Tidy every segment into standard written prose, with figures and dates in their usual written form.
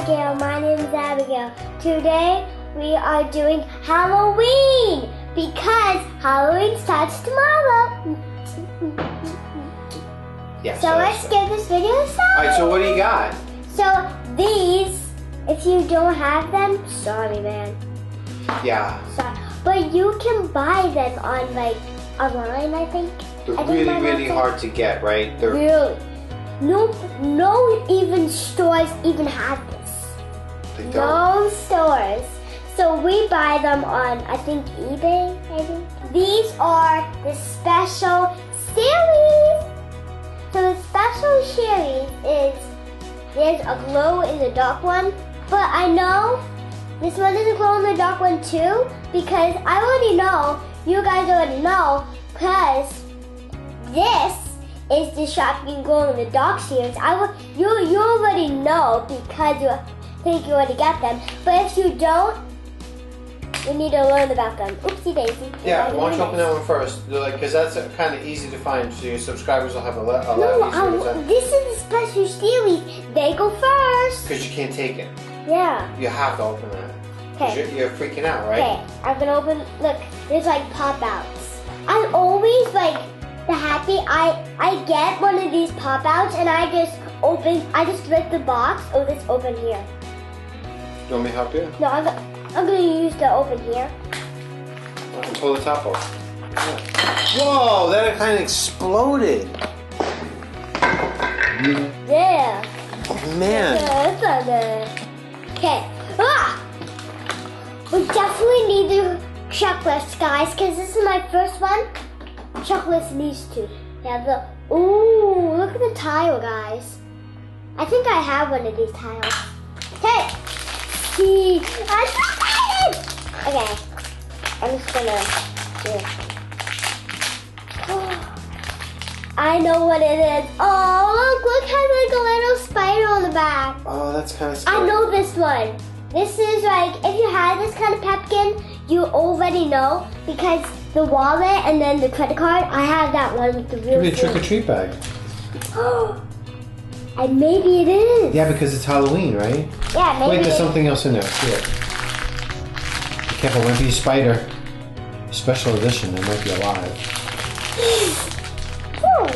Abigail. My name is Abigail. Today we are doing Halloween because Halloween starts tomorrow. Yeah, so let's get this video started. Alright, so what do you got? So these, if you don't have them, sorry man. Yeah. Sorry. But you can buy them on like online, I think. They're really hard to get, right? They're really. No even stores even have this. They don't. No stores. So we buy them on, I think, eBay, maybe. These are the special series. So the special series is, there's a glow in the dark one, but I know this one is a glow in the dark one too, because I already know, you guys already know, because this is the Shopkins glow in the dark series. You already know because you think you already got them, but if you don't, you need to learn about them. Oopsie daisy. Yeah, why don't you open that one first? Because that's kind of easy to find, so your subscribers will have a lot easier to. This is the special series. They go first. Because you can't take it. Yeah. You have to open that. Okay. You're freaking out, right? Okay, I'm gonna open. Look, there's like pop outs. I'm always like the happy. I get one of these pop outs and I just rip the box. Oh, this open here. You want me to help you? No, I'm gonna use the open here. I can pull the top off. Yeah. Whoa, that kind of exploded. Yeah. Oh man. Okay. Ah! We definitely need the checklist, guys, because this is my first one. Checklist these two. Yeah, ooh, look at the tile, guys. I think I have one of these tiles. Okay. See, I'm excited! Okay. I'm just gonna do it. Oh, I know what it is. Oh, look, has like a little spider on the back. Oh, that's kind of scary. I know this one. This is like, if you have this kind of pumpkin, you already know because the wallet and then the credit card, I have that one with the real. Could be a trick-or-treat bag. And maybe it is. Yeah, because it's Halloween, right? Yeah, maybe. Wait, there's something else in there. Here. Be careful, it might be a spider. Special edition, it might be alive. Oh,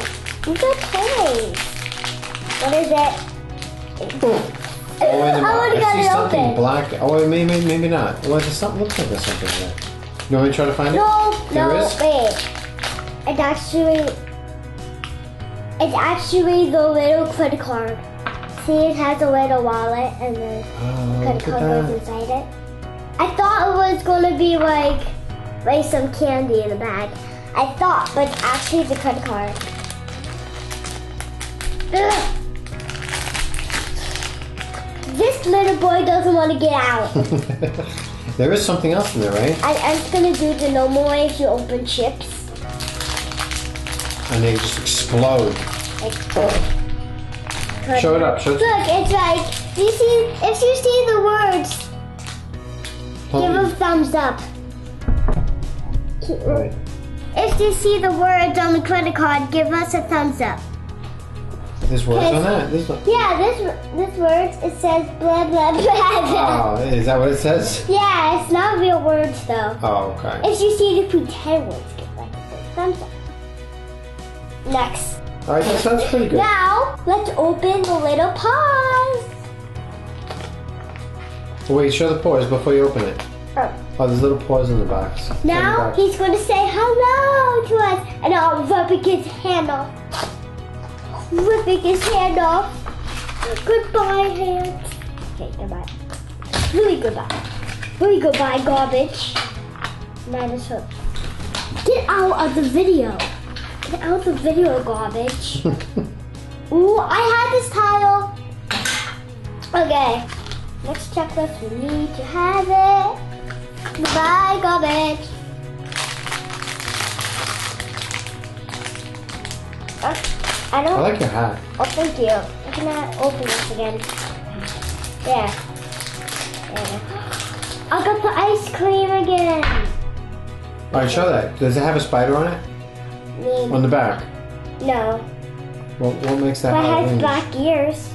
these are toys. What is it? Oh, wait a minute. I see something open. black. Oh, maybe not. Well, there's something. Looks like there's something there. You want me to try to find it? No, wait. It's actually the little credit card. See, it has a little wallet and the credit card goes inside it. I thought it was gonna be like some candy in the bag. I thought, but it's actually the credit card. Ugh. This little boy doesn't want to get out. There is something else in there, right? I'm just gonna do the normal way if you open chips. And they just explode. Show it up. Look, it's like, if you see the words, give a thumbs up. Right. If you see the words on the credit card, give us a thumbs up. There's words on that? Yeah, this words, it says blah, blah, blah. Oh, is that what it says? Yeah, it's not real words though. Oh, okay. If you see the pretend words, give like a thumbs up. Next. All right, that sounds pretty good. Now, let's open the little paws. Wait, show the paws before you open it. Oh, there's little paws in the box. Now, he's going to say hello to us. And I'll rip his hand off. Ripping his hand off. Goodbye, hand. Okay, goodbye. Really goodbye. Really goodbye, garbage. Now this hook. Get out of the video. Get out the video, garbage. Ooh, I had this tile. Okay. Next checklist, we need to have it. Goodbye, garbage. I like your hat. Oh, thank you. I cannot open this again. There. I got the ice cream again. All right, show that. Does it have a spider on it? Maybe. On the back? No. What makes that But it has Halloween? black ears.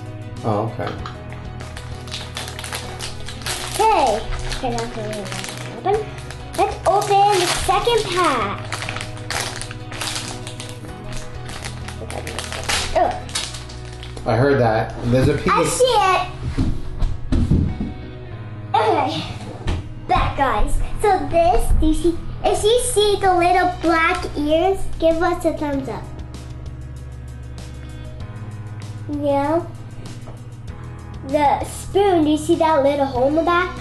Oh, okay. Okay. Okay, that's really open. Let's open the second pack. Ugh. I heard that. There's a piece. I see it. Okay. Back, guys. So this, do you see? If you see the little black ears, give us a thumbs up. Yeah. The spoon, do you see that little hole in the back?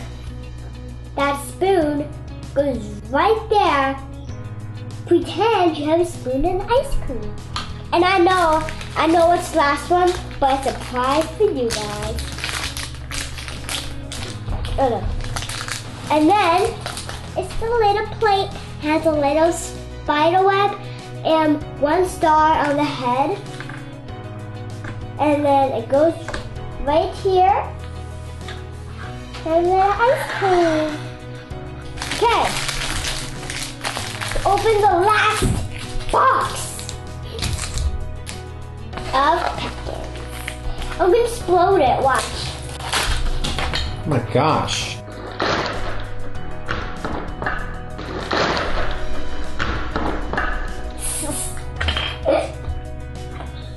That spoon goes right there. Pretend you have a spoon and ice cream. And I know it's the last one, but it's a prize for you guys. Oh no. And then it's the little plate, has a little spider web and one star on the head. And then it goes right here. And then ice cream. Okay. Let's open the last box of packets. I'm gonna explode it, watch. Oh my gosh.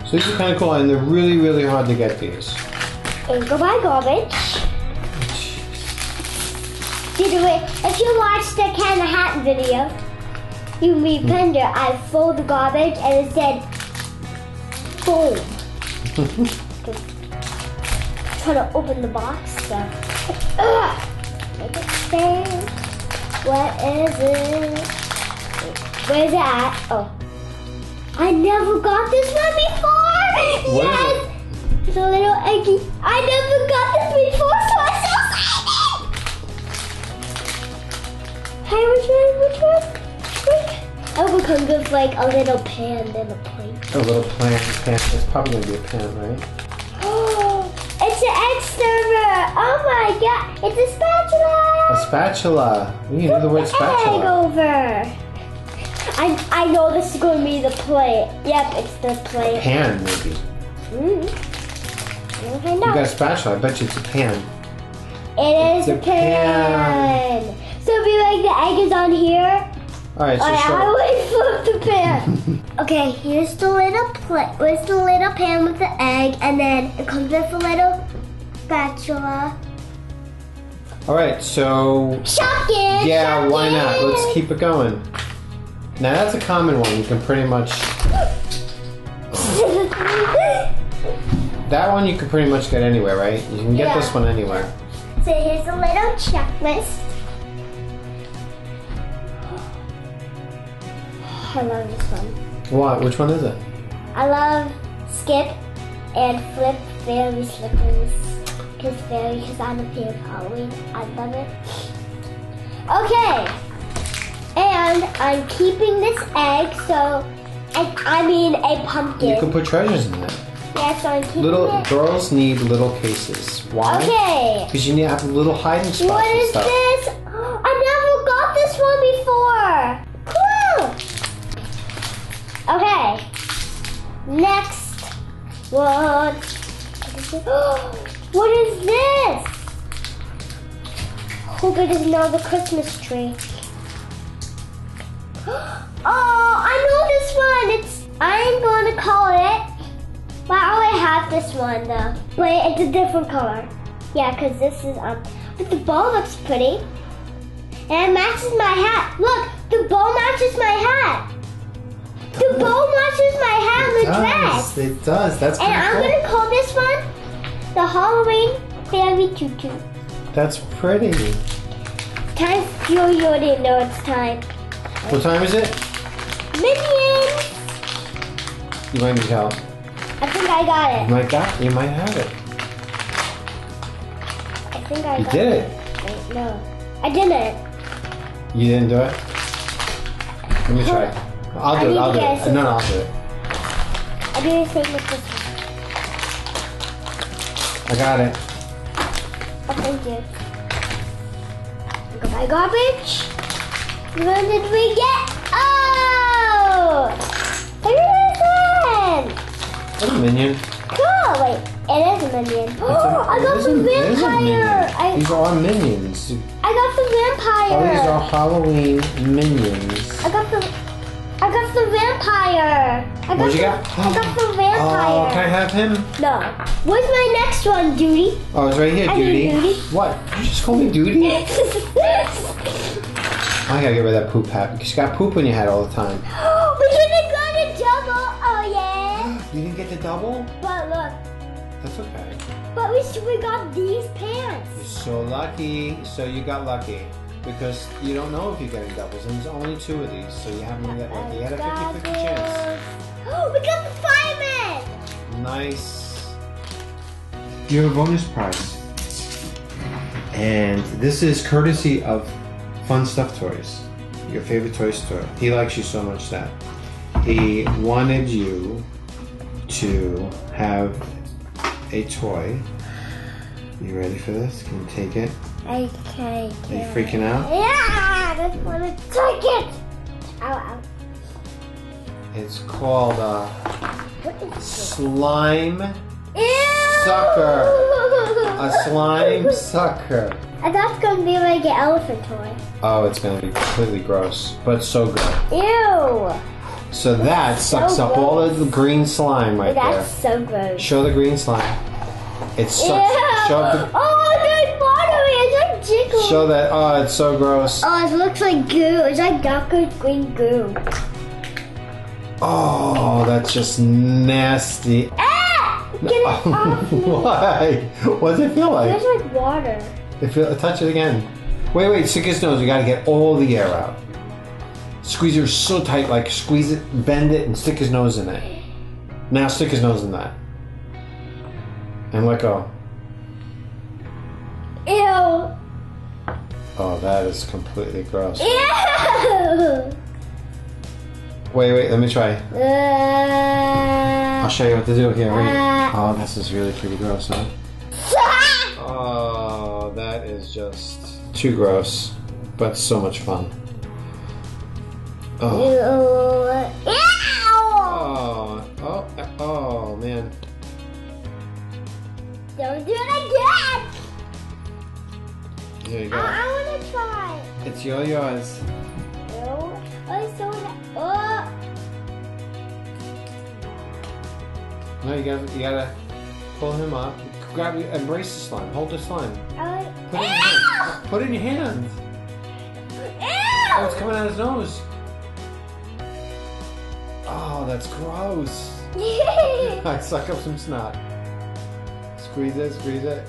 So these are kind of cool, and they're really, really hard to get these. And go buy garbage. If you watched the Can of Hat video, you remember I fold the garbage and it said boom. Trying to open the box, so make it stand. What is it? Where's it at? Oh, I never got this one before. What yes, it's a little eggy. I never got this before, so I'm so excited. Hey, which one? Oh, it comes with like a little pan and a plate. A little pan. It's probably going to be a pan, right? Oh, it's an egg server. Oh my god, it's a spatula. A spatula. You know the word Egg spatula. over. I know this is going to be the plate. Yep, it's the plate. Pan, maybe. We'll find You out. got a spatula. I bet you it's a pan. It is It's a pan. So if you like the egg is on here. Alright, so I show. always flip the pan. Okay, here's the little plate. Where's the little pan with the egg, and then it comes with a little spatula. Alright, so Shopkins. yeah, why not? Shopkins. Let's keep it going. Now that's a common one. You can pretty much that one you can pretty much get anywhere, right? You can get this one anywhere. So here's a little checklist. I love this one. What? Which one is it? I love skip and flip fairy slippers. Because I'm a fan of Halloween. I love it. Okay. And I'm keeping this egg, so I mean a pumpkin. You can put treasures in it. Yeah, so I'm keeping Little it. girls need little cases. Why? Okay. Because you need to have little hiding spots What and is stuff. this? I never got this one before. Cool. Okay. Next one. What is this? Hope it is another Christmas tree. Oh, I know this one. I'm going to call it. But I already have this one though. But it's a different color. Yeah, because this is but the bow looks pretty. And it matches my hat. Look, the bow matches my hat. The bow matches my hat and the dress. It does. That's And pretty I'm cool. going to call this one the Halloween Fairy Tutu. That's pretty. Time, you already know it's time. What time is it? Minion! You might need help. I think I got it. You might have it. I think I You got did it. Wait, no, I didn't. You didn't do it? Let me try. I'll do it. I'll do it. No, I'll do it. I do the same with this one. I got it. Oh, thank you. Go buy garbage. What did we get? Oh! Look at this one! What a minion. Cool! Oh, wait. It is a minion. Oh, I got the There's a vampire. minion. These are minions. I got the vampire. Oh, these are Halloween minions. I got the vampire. What'd you get? I got the vampire. Oh, can I have him? No. Where's my next one, Duty? Oh, it's right here, I need Duty. Duty. What? You just call me Duty? I gotta get rid of that poop hat because you got poop on your head all the time. We didn't got a double. Oh yeah. You didn't get the double? But look. That's okay. But we got these pants. You're so lucky. So you got lucky. Because you don't know if you're getting doubles, and there's only 2 of these, so you haven't got lucky. You had a 50-50 chance. Oh, we got the fireman! Nice. You have a bonus prize. And this is courtesy of Fun Stuff Toys, your favorite toy store. He likes you so much that he wanted you to have a toy. You ready for this? Can you take it? Okay. Are you freaking out? Yeah, I just want to take it. Ow, ow. It's called What is this? Slime Ew! Sucker. A slime sucker. I thought it's going to be like an elephant toy. Oh, it's going to be completely gross, but so good. Ew. So that sucks up all of the green slime right That's there. so gross. Show the green slime. It sucks. Ew. Show the, Oh, there's water. It's like jiggling. show that. Oh, it's so gross. Oh, it looks like goo. It's like darker green goo. Oh, that's just nasty. Ah! Get it off me. Why? What does it feel like? There's like water. Touch it again. Wait, stick his nose. You gotta get all the air out. Squeeze it so tight, like squeeze it, bend it, and stick his nose in it. Now stick his nose in that. And let go. Ew. Oh, that is completely gross. Ew. Wait, let me try. I'll show you what to do here. Wait. Oh, this is really pretty gross, huh? Oh, that is just too gross, but so much fun. Oh. Ew. Oh, man. Don't do it again. Here you go. I want to try. It's yours. Ew. Oh, it's so oh. No, you gotta pull him up. Embrace the slime. Hold the slime. Put it in your hand. Put it in your hand. Oh, it's coming out his nose. Oh, that's gross. I suck up some snot. Squeeze it.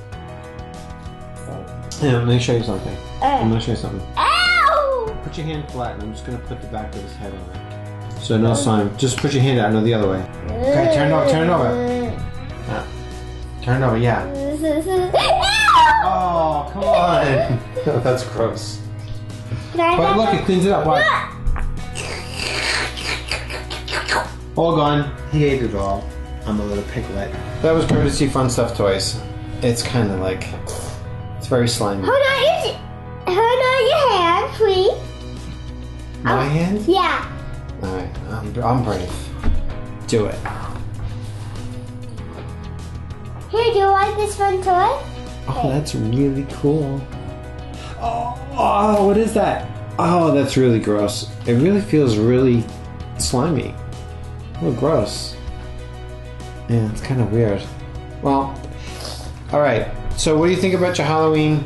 Yeah, let me show you something. I'm gonna show you something. Ow! Put your hand flat, and I'm just gonna put the back of his head on it. So no slime. Just put your hand out. No, the other way. Okay, turn it over. Turn it over. Yeah. Oh, come on. That's gross. But look, it cleans it up. Watch. All gone. He ate it all. I'm a little piglet. That was courtesy Fun Stuff Toys. It's kind of like, it's very slimy. Hold on your hand, please. My hand? Yeah. All right, I'm brave. Do it. Here, do you like this fun toy? Oh, that's really cool. Oh, what is that? Oh, that's really gross. It really feels really slimy. Oh, gross. Yeah, it's kind of weird. Well, all right. So what do you think about your Halloween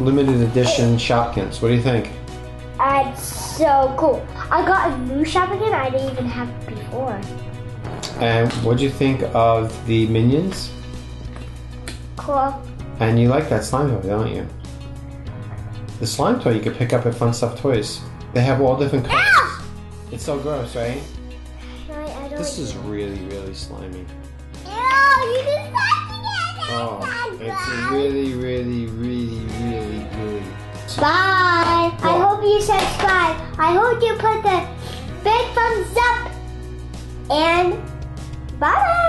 limited edition Shopkins? What do you think? It's so cool. I got a new Shopkins I didn't even have before. And what do you think of the Minions? Cool. And you like that slime toy, don't you? The slime toy you could pick up at Fun Stuff Toys. They have all different colors. Ow! It's so gross, right? I don't This is really, really slimy. Ew, you just touched it. Oh, it's really, really, really, really gooey. Bye. I hope you subscribe. I hope you put the big thumbs up. And bye.